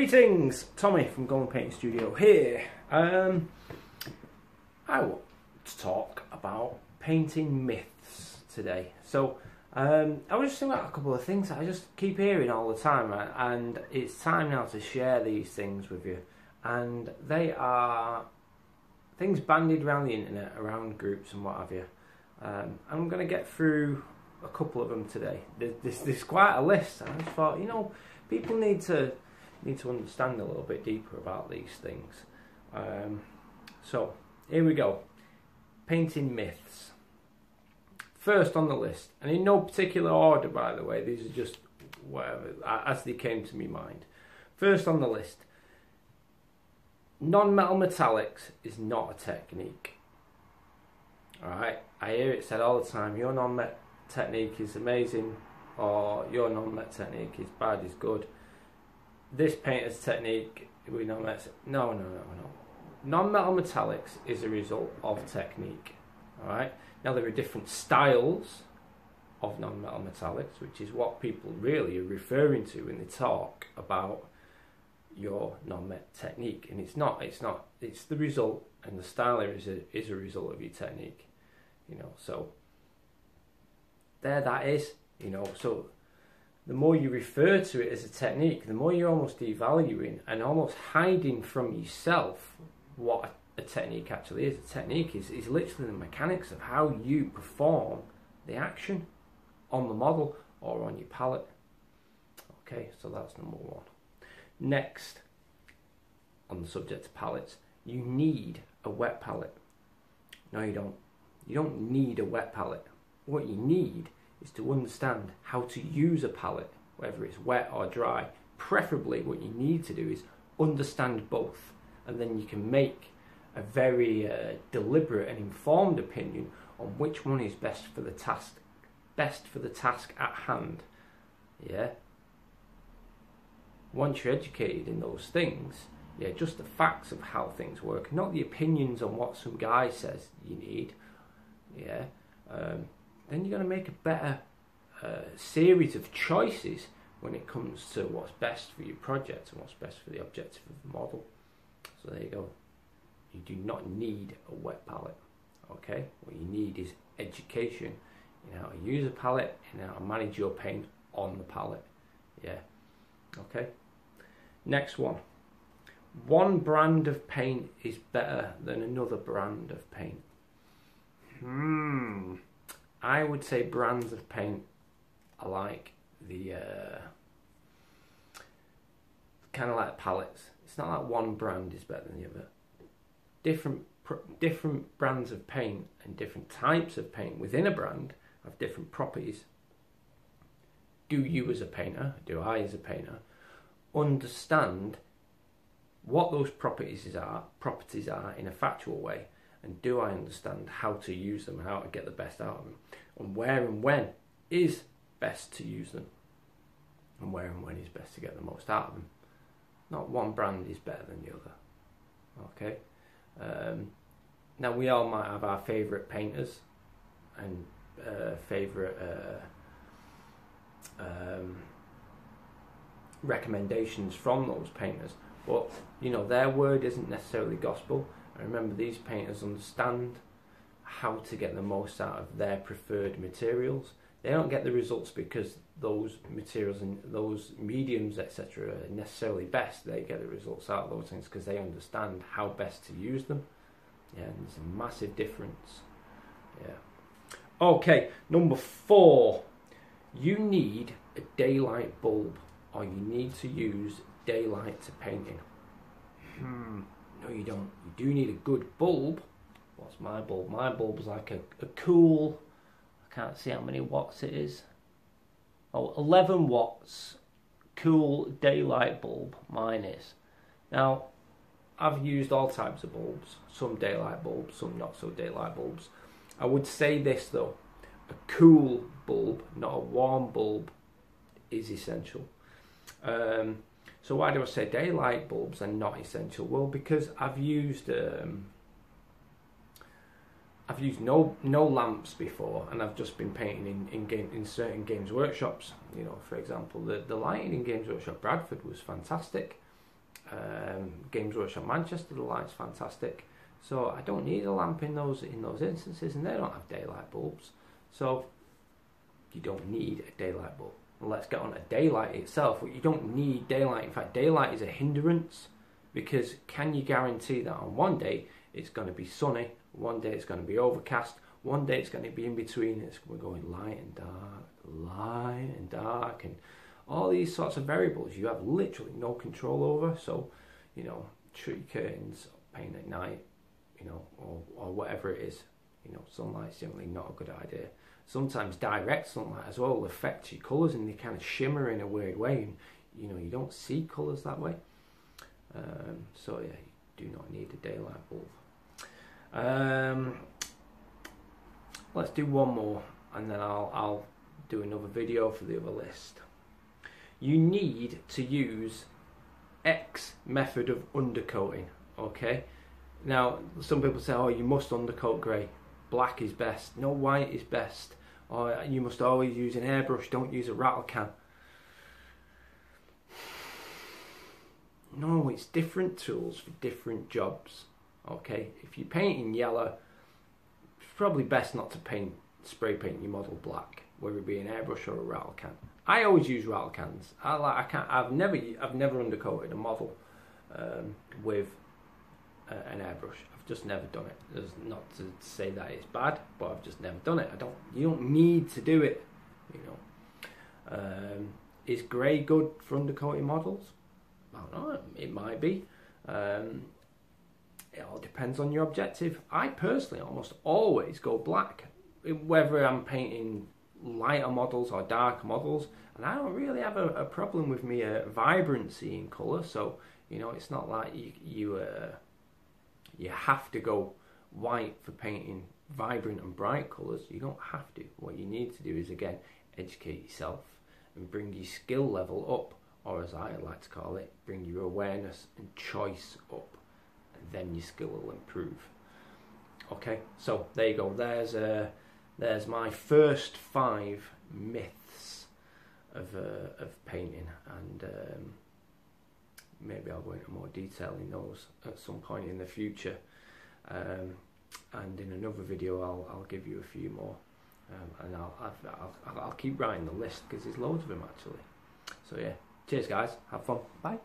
Greetings, Tommy from GOLEM Painting Studio here. I want to talk about painting myths today. So I was just thinking about a couple of things that I just keep hearing all the time, and it's time now to share these things with you. And they are things bandied around the internet, around groups and what have you. I'm going to get through a couple of them today. There's quite a list, and I just thought, you know, people need to understand a little bit deeper about these things. So here we go. Painting myths. First on the list, and in no particular order, by the way, these are just whatever as they came to my mind. First on the list, non-metal metallics is not a technique. Alright, I hear it said all the time, your non-met technique is amazing, or your non-met technique is bad, is good. This painter's technique, we know that's no. Non-metal metallics is a result of technique. Alright, now there are different styles of non-metal metallics, which is what people really are referring to when they talk about your non-met technique. And it's the result, and the style is a result of your technique. You know, so there that is, you know, so the more you refer to it as a technique, the more you're almost devaluing and almost hiding from yourself what a technique actually is. A technique is literally the mechanics of how you perform the action on the model or on your palette. Okay, so that's number one. Next, on the subject of palettes, you need a wet palette. No, you don't. You don't need a wet palette. What you need is to understand how to use a palette, whether it's wet or dry. Preferably what you need to do is understand both, and then you can make a very deliberate and informed opinion on which one is best for the task at hand. Yeah. Once you're educated in those things, yeah, just the facts of how things work, not the opinions on what some guy says you need, yeah, then you're going to make a better series of choices when it comes to what's best for your project and what's best for the objective of the model. So there you go. You do not need a wet palette. Okay, what you need is education in how to use a palette and how to manage your paint on the palette. Yeah. Okay. Next one. One brand of paint is better than another brand of paint. I would say brands of paint are like the kind of like palettes. It's not like one brand is better than the other. Different brands of paint and different types of paint within a brand have different properties. Do you as a painter, do I as a painter, understand what those properties are in a factual way? And do I understand how to use them and how to get the best out of them? And where and when is best to use them? And where and when is best to get the most out of them? Not one brand is better than the other. Okay? Now we all might have our favourite painters and favourite recommendations from those painters. But, you know, their word isn't necessarily gospel. And remember, these painters understand how to get the most out of their preferred materials. They don't get the results because those materials and those mediums, etc., are necessarily best. They get the results out of those things because they understand how best to use them. Yeah, and there's a massive difference. Yeah. Okay, number 4. You need a daylight bulb, or you need to use daylight to paint in. No, you don't. You do need a good bulb. What's my bulb? My bulb's like a cool, I can't see how many watts it is. Oh, 11 watts cool daylight bulb, mine is. Now, I've used all types of bulbs. Some daylight bulbs, some not so daylight bulbs. I would say this though, a cool bulb, not a warm bulb, is essential. So why do I say daylight bulbs are not essential? Well, because I've used no lamps before, and I've just been painting in certain games workshops. You know, for example, the lighting in Games Workshop Bradford was fantastic. Games Workshop Manchester, the light's fantastic. So I don't need a lamp in those instances, and they don't have daylight bulbs. So you don't need a daylight bulb. Let's get on to daylight itself. You don't need daylight. In fact, daylight is a hindrance, because can you guarantee that on one day it's going to be sunny, one day it's going to be overcast, one day it's going to be in between, we're going light and dark, and all these sorts of variables you have literally no control over. So, you know, tree curtains, paint at night, you know, or whatever it is, you know, sunlight's generally not a good idea. Sometimes direct sunlight as well affects your colours, and they kind of shimmer in a weird way, and you know, you don't see colours that way. So yeah, you do not need a daylight bulb. Let's do one more, and then I'll do another video for the other list. You need to use X method of undercoating. Okay. Now, some people say, oh, you must undercoat grey. Black is best. No, white is best. Or you must always use an airbrush. Don't use a rattle can. No, it's different tools for different jobs. Okay, if you're painting yellow, it's probably best not to spray paint your model black, whether it be an airbrush or a rattle can. I always use rattle cans. I've never undercoated a model with an airbrush. I've just never done it. There's not to say that it's bad, but I've just never done it. You don't need to do it. You know, is grey good for undercoating models? I don't know. It might be. It all depends on your objective. I personally almost always go black, whether I'm painting lighter models or darker models, and I don't really have a problem with me vibrancy in colour. So you know, it's not like you have to go white for painting vibrant and bright colours. You don't have to. What you need to do is, again, educate yourself and bring your skill level up, or as I like to call it, bring your awareness and choice up, and then your skill will improve. Okay, so there you go. There's my first 5 myths of painting, and maybe I'll go into more detail in those at some point in the future. And in another video, I'll give you a few more, and I'll keep writing the list, because there's loads of them actually. So yeah, cheers guys, have fun, bye.